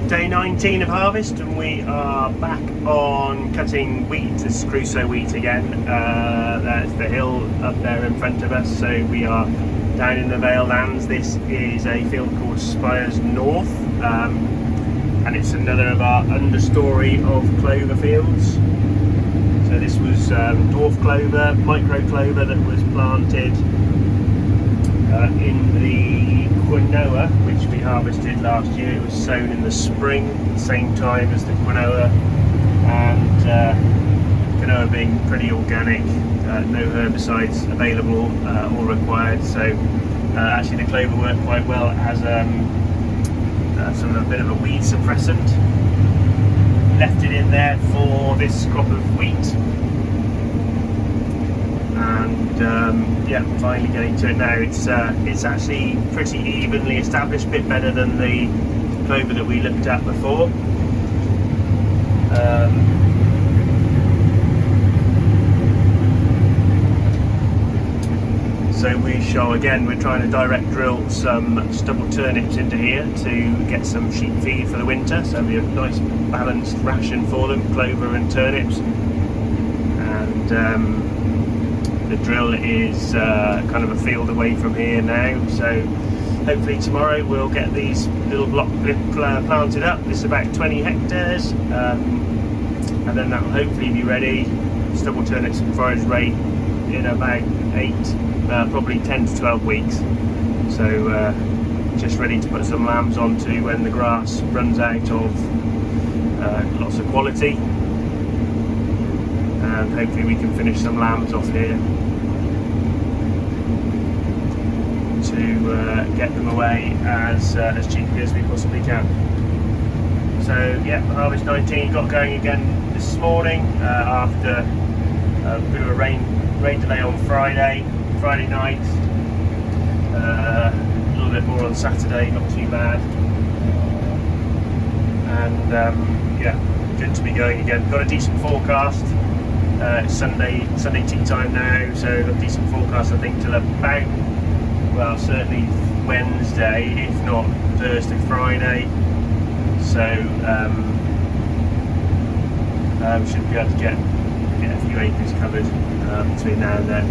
Day 19 of harvest, and we are back on cutting wheat. This is Crusoe wheat again. That's the hill up there in front of us, so we are down in the Vale Lands. This is a field called Spires North, and it's another of our understory of clover fields. So this was dwarf clover, micro clover that was planted in the quinoa, which we harvested last year. It was sown in the spring, same time as the quinoa, and quinoa being pretty organic, no herbicides available or required, so actually the clover worked quite well as sort of a bit of a weed suppressant. Left it in there for this crop of wheat, and yeah, finally getting to it now. It's actually pretty evenly established, a bit better than the clover that we looked at before. So we shall, again, we're trying to direct drill some stubble turnips into here to get some sheep feed for the winter, so we have a nice balanced ration for them, clover and turnips. And the drill is kind of a field away from here now, so hopefully tomorrow we'll get these little block planted up. This is about 20 hectares, and then that will hopefully be ready. Stubble turnips and forage rate in about 8, probably 10 to 12 weeks. So just ready to put some lambs onto when the grass runs out of lots of quality. And hopefully we can finish some lambs off here to get them away as cheaply as we possibly can. So yeah, harvest 19 got going again this morning after a bit of a rain delay on Friday night. A little bit more on Saturday, not too bad. And yeah, good to be going again. Got a decent forecast. It's Sunday tea time now, so got a decent forecast I think till about, well, certainly Wednesday, if not Thursday, Friday. So should be able to get a few acres covered between now and then.